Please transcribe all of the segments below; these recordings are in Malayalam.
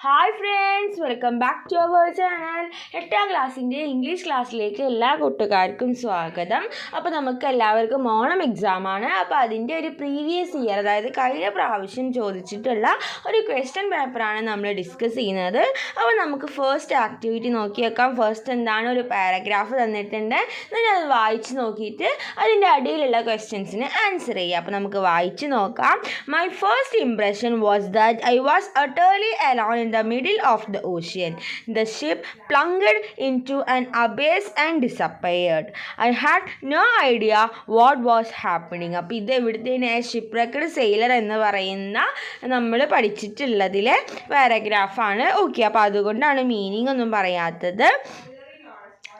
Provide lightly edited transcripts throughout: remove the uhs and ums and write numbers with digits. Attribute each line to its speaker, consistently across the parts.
Speaker 1: Hi friends, welcome back to our channel. 8ാം ക്ലാസ്സിൻ്റെ ഇംഗ്ലീഷ് ക്ലാസ്സിലേക്ക് എല്ലാ കൂട്ടുകാർക്കും സ്വാഗതം. അപ്പോൾ നമുക്ക് എല്ലാവർക്കും ഓണം എക്സാമാണ്. അപ്പോൾ അതിൻ്റെ ഒരു പ്രീവിയസ് ഇയർ, അതായത് കഴിഞ്ഞ പ്രാവശ്യം ചോദിച്ചിട്ടുള്ള ഒരു ക്വസ്റ്റ്യൻ പേപ്പറാണ് നമ്മൾ ഡിസ്കസ് ചെയ്യുന്നത്. അപ്പോൾ നമുക്ക് ഫസ്റ്റ് ആക്ടിവിറ്റി നോക്കി വെക്കാം. ഫസ്റ്റ് എന്താണ്, ഒരു പാരഗ്രാഫ് തന്നിട്ടുണ്ട്. ഞാൻ അത് വായിച്ച് നോക്കിയിട്ട് അതിൻ്റെ അടിയിലുള്ള ക്വസ്റ്റ്യൻസിന് ആൻസർ ചെയ്യുക. അപ്പോൾ നമുക്ക് വായിച്ച് നോക്കാം. My first impression was that I was utterly alone in the middle of the ocean. The ship plunged into an abyss and disappeared. I had no idea what was happening. അപ്പോൾ ഇത് എവിടുത്തെ ഷിപ്പ്രക്കഡ് സെയിലർ എന്ന് പറയുന്ന നമ്മൾ പഠിച്ചിട്ടുള്ളതിലെ പാരഗ്രാഫാണ്. ഓക്കെ, അപ്പോൾ അതുകൊണ്ടാണ് മീനിങ് ഒന്നും പറയാത്തത്.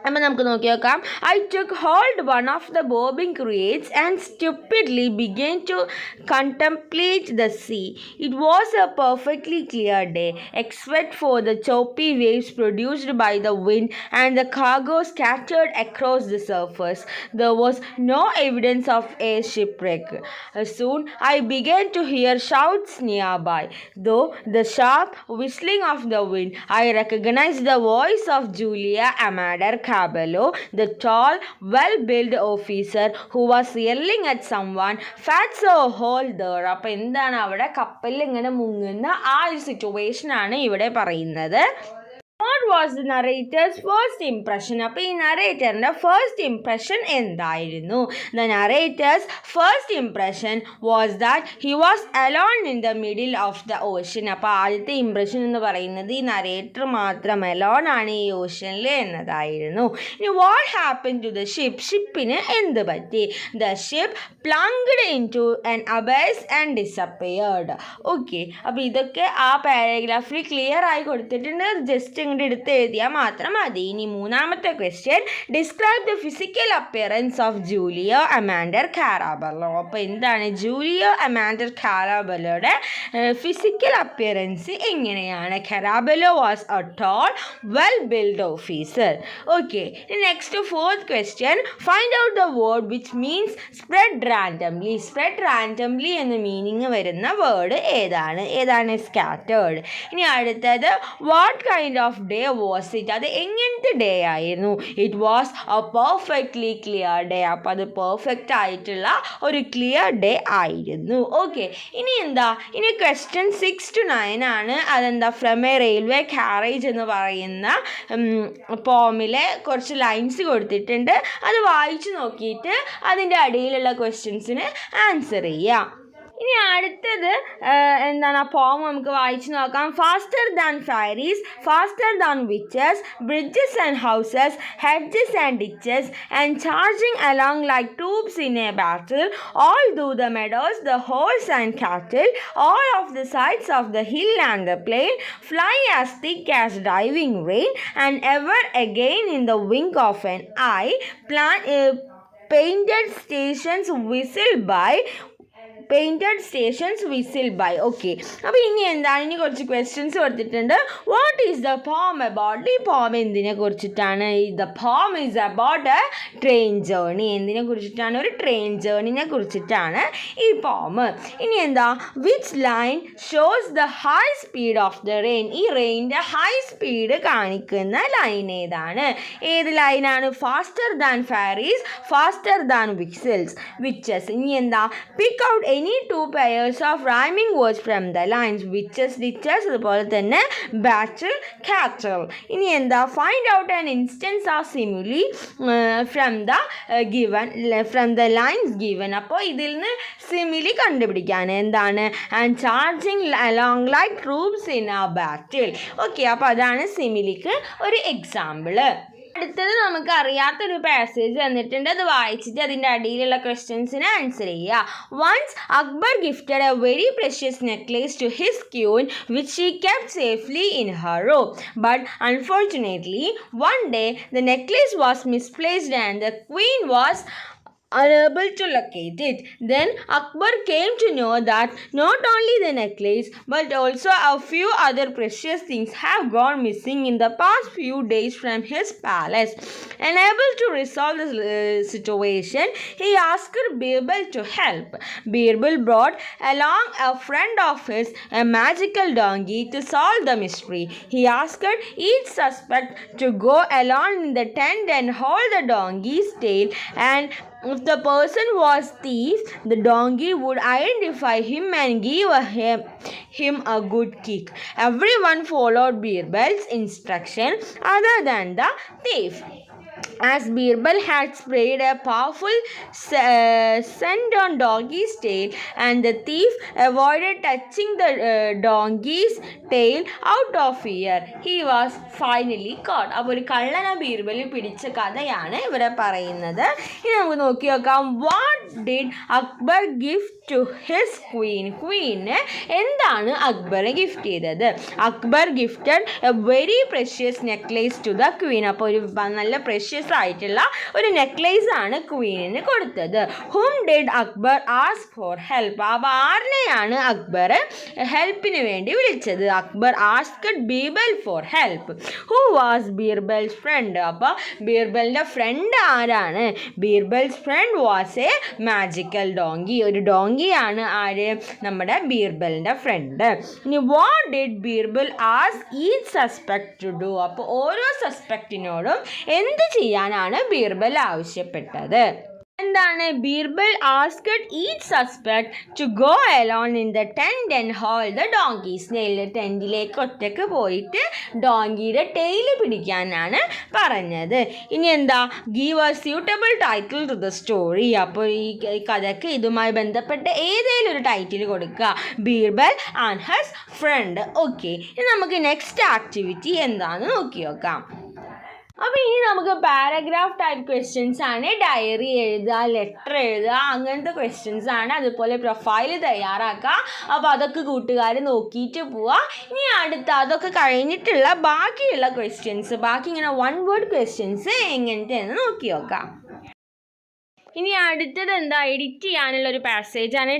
Speaker 1: അപ്പോൾ നമുക്ക് നോക്കി നോക്കാം. I took hold one of the bobbing crates and stupidly began to contemplate the sea. It was a perfectly clear day, except for the choppy waves produced by the wind and the cargo scattered across the surface. There was no evidence of a shipwreck. Soon I began to hear shouts nearby. Though the sharp whistling of the wind, I recognized the voice of Julia Amader Cabello, the tall, well-built officer who was yelling at someone. Fats a hole there. അപ്പോൾ എന്താണ്, അവിടെ കപ്പലിൽ ഇങ്ങനെ മുങ്ങുന്ന ആ ഒരു സിറ്റുവേഷനാണ് ഇവിടെ പറയുന്നത്. What was the narrator's first impression? അപ്പോൾ ഈ നറേറ്ററിൻ്റെ ഫസ്റ്റ് ഇംപ്രഷൻ എന്തായിരുന്നു? The narrator's first impression was that he was alone in the middle of the ocean. അപ്പോൾ ആദ്യത്തെ ഇംപ്രഷൻ എന്ന് പറയുന്നത് ഈ നറേറ്റർ മാത്രം alone ആണ് ഈ ഓഷ്യനിൽ എന്നതായിരുന്നു. ഇനി what happened to the ship? ഷിപ്പിന് എന്ത് പറ്റി? The ship plunged into an abyss and disappeared. Okay, അപ്പോൾ ഇതൊക്കെ ആ പാരഗ്രാഫിൽ ക്ലിയർ ആയി കൊടുത്തിട്ടുണ്ട്. ജസ്റ്റ് ഇങ്ങോട്ട് എടുത്ത് എഴുതിയാൽ മാത്രം മതി. ഇനി മൂന്നാമത്തെ question, describe the physical appearance of Julio Amandor Carabello. അപ്പോൾ എന്താണ് ജൂലിയോ അമാൻഡർ കാരാബെല്ലോയുടെ ഫിസിക്കൽ അപ്പിയറൻസ് എങ്ങനെയാണ്? Carabello was a tall well build officer. Okay, next fourth question, find out the word which means spread randomly. Spread randomly എന്ന മീനിങ് വരുന്ന വേർഡ് ഏതാണ്? സ്കാറ്റേർഡ്. ഇനി അടുത്തത്, what kind of day was it? അത് എങ്ങനത്തെ ഡേ ആയിരുന്നു? It was a perfectly clear day. അപ്പോൾ അത് പെർഫെക്റ്റ് ആയിട്ടുള്ള ഒരു ക്ലിയർ ഡേ ആയിരുന്നു. ഓക്കെ, ഇനി എന്താ, ഇനി ക്വസ്റ്റ്യൻ 6 to 9 ആണ്. അതെന്താ, ഫ്രം എ റെയിൽവേ കാരേജ് എന്ന് പറയുന്ന പോമിലെ കുറച്ച് ലൈൻസ് കൊടുത്തിട്ടുണ്ട്. അത് വായിച്ചു നോക്കിയിട്ട് അതിൻ്റെ അടിയിലുള്ള ക്വസ്റ്റ്യൻസിന് ആൻസർ ചെയ്യാം. ഇനി അടുത്തത് എന്താണ്, ആ പോം നമുക്ക് വായിച്ചു നോക്കാം. Faster than fairies, faster than witches, bridges and houses, hedges and ditches, and charging along like troops in a battle, all through the meadows, the horse and cattle, all of the sides of the hill and the plain, fly as thick as diving rain, and ever again in the wink of an eye, painted stations whistle by. Okay, അപ്പോൾ ഇനി എന്താണ്, ഇനി കുറച്ച് ക്വസ്റ്റ്യൻസ് കൊടുത്തിട്ടുണ്ട്. What is the poem about? ഈ പോം എന്തിനെ കുറിച്ചിട്ടാണ്? The poem is about A train journey. എന്തിനെ കുറിച്ചിട്ടാണ്? ഒരു ട്രെയിൻ ജേർണിനെ കുറിച്ചിട്ടാണ് ഈ പോം. ഇനി എന്താ, which line shows the high speed of the rain? ഈ റെയിൻ്റെ ഹൈ സ്പീഡ് കാണിക്കുന്ന ലൈൻ ഏതാണ്? ഏത് ലൈനാണ്? Faster than fairies, faster than witches. ഇനി എന്താ, pick out any two pairs of rhyming words from the lines. witches, ditches, അതുപോലെ തന്നെ battle, cattle. ഇനി എന്താ, find out an instance of simile from the lines given. അപ്പോൾ ഇതിൽ നിന്ന് സിമിലി കണ്ടുപിടിക്കാൻ എന്താണ്? and charging along like troops in a battle. Okay, അപ്പോൾ അതാണ് സിമിലിക്ക് ഒരു എക്സാമ്പിൾ. അടുത്തത് നമുക്ക് അറിയാത്തൊരു പാസേജ് തന്നിട്ടുണ്ട്. അത് വായിച്ചിട്ട് അതിൻ്റെ അടിയിലുള്ള ക്വസ്റ്റ്യൻസിന് ആൻസർ ചെയ്യുക. Once Akbar gifted a very precious necklace to his queen which she kept safely in her room. But unfortunately one day the necklace was misplaced and the queen was unable to locate it. Then Akbar came to know that not only the necklace but also a few other precious things have gone missing in the past few days from his palace. Unable to resolve the situation, he asked Birbal to help. Birbal brought along a friend of his, a magical donkey, to solve the mystery. He asked each suspect to go along in the tent and hold the donkey's tail, and if the person was thief, the donkey would identify him and give him a good kick. Everyone followed Birbal's instruction other than the thief. As Birbal had sprayed a powerful scent on donkey's tail, and the thief avoided touching the donkey's tail out of fear, he was finally caught. അപ്പോൾ ഒരു കള്ളനെ ബീർബൽ പിടിച്ച കഥയാണ് ഇവിടെ പറയുന്നത്. ഇനി നമുക്ക് നോക്കി നോക്കാം. What did Akbar gift to his queen? ക്വീന് എന്താണ് അക്ബർ ഗിഫ്റ്റ് ചെയ്തത്? Akbar gifted a very precious necklace to the queen. അപ്പോൾ ഒരു നല്ല പ്രഷ്യസ് ആയിട്ടുള്ള ഒരു നെക്ലേസ് ആണ് ക്വീനിന് കൊടുത്തത്. Hmm did Akbar ask for help? അപ്പോൾ ആരിനെയാണ് അക്ബർ ഹെൽപ്പിന് വേണ്ടി വിളിച്ചത്? Akbar asked Birbal for help. Who was Birbal's friend? അപ്പോൾ ബീർബലിൻ്റെ ഫ്രണ്ട് ആരാണ്? Birbal's friend was a magical donkey. ഒരു ഡോങ്കിയാണ് ആര്? നമ്മുടെ ബീർബലിൻ്റെ ഫ്രണ്ട്. ഇനി what did Birbal ask each suspect to do? അപ്പോൾ ഓരോ സസ്പെക്റ്റിനോടും എന്ത് ചെയ്യാനാണ് ബീർബൽ ആവശ്യപ്പെട്ടത്? എന്താണ്? Birbal asked each suspect to go alone in the tent and hold the donkey's nail. ടെൻറ്റിലേക്ക് ഒറ്റയ്ക്ക് പോയിട്ട് ഡോങ്കിയുടെ ടെയിൽ പിടിക്കാനാണ് പറഞ്ഞത്. ഇനി എന്താ? Give a suitable title to the story. അപ്പോൾ ഈ കഥയ്ക്ക് ഇതുമായി ബന്ധപ്പെട്ട് ഏതെങ്കിലും ഒരു ടൈറ്റിൽ കൊടുക്കുക. Birbal and his friend. Okay, ഇനി നമുക്ക് നെക്സ്റ്റ് ആക്ടിവിറ്റി എന്താണെന്ന് നോക്കി നോക്കാം. അപ്പോൾ ഇനി നമുക്ക് പാരഗ്രാഫ് ടൈപ്പ് ക്വസ്റ്റ്യൻസ് ആണ്. ഡയറി എഴുതുക, ലെറ്റർ എഴുതുക, അങ്ങനത്തെ ക്വസ്റ്റ്യൻസ് ആണ്. അതുപോലെ പ്രൊഫൈൽ തയ്യാറാക്കുക. അപ്പോൾ അതൊക്കെ കൂട്ടുകാർ നോക്കിയിട്ട് പോവുക. ഇനി അടുത്ത അതൊക്കെ കഴിഞ്ഞിട്ടുള്ള ബാക്കിയുള്ള ക്വസ്റ്റ്യൻസ്, ബാക്കി ഇങ്ങനെ വൺ വേർഡ് ക്വസ്റ്റ്യൻസ് എങ്ങനത്തെയെന്ന് നോക്കി നോക്കാം. ഇനി അടുത്തത് എന്താ? എഡിറ്റ് ചെയ്യാനുള്ള ഒരു പാസേജാണ്.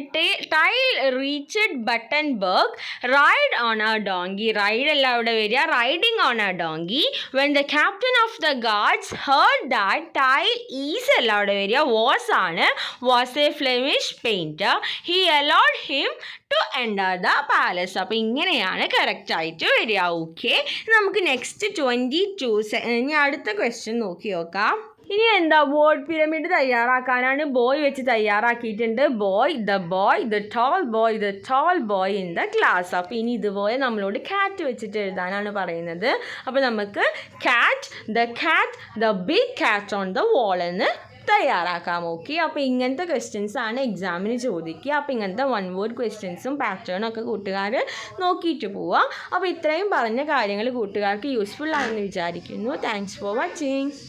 Speaker 1: Tyl reached Battenberg, ride on a donkey. Ride അല്ല അവിടെ വരിക, riding on a donkey. When the captain of the guards heard that Tyl is അല്ല അവിടെ വരിക, വാസ് ആണ്. Was a Flemish painter. He allowed him to enter the palace. അപ്പോൾ ഇങ്ങനെയാണ് കറക്റ്റായിട്ട് വരിക. ഓക്കെ, നമുക്ക് നെക്സ്റ്റ് 22 ഇനി അടുത്ത ക്വസ്റ്റ്യൻ നോക്കി നോക്കാം. ഇനി എന്താ? Word pyramid തയ്യാറാക്കാനാണ്. ബോയ് വെച്ച് തയ്യാറാക്കിയിട്ടുണ്ട്. Boy, the toll boy in the class. അപ്പോൾ ഇനി ഇതുപോലെ നമ്മളോട് ക്യാറ്റ് വെച്ചിട്ട് എഴുതാനാണ് പറയുന്നത്. അപ്പോൾ നമുക്ക് cat, the big cat on the wall എന്ന് തയ്യാറാക്കാം. ഓക്കെ, അപ്പോൾ ഇങ്ങനത്തെ ക്വസ്റ്റ്യൻസ് ആണ് എക്സാമിന് ചോദിക്കുക. അപ്പോൾ ഇങ്ങനത്തെ വൺ വേർഡ് ക്വസ്റ്റ്യൻസും പാറ്റേണും ഒക്കെ കൂട്ടുകാർ നോക്കിയിട്ട് പോവുക. അപ്പോൾ ഇത്രയും പറഞ്ഞ കാര്യങ്ങൾ കൂട്ടുകാർക്ക് യൂസ്ഫുൾ ആണെന്ന് വിചാരിക്കുന്നു. Thanks for watching.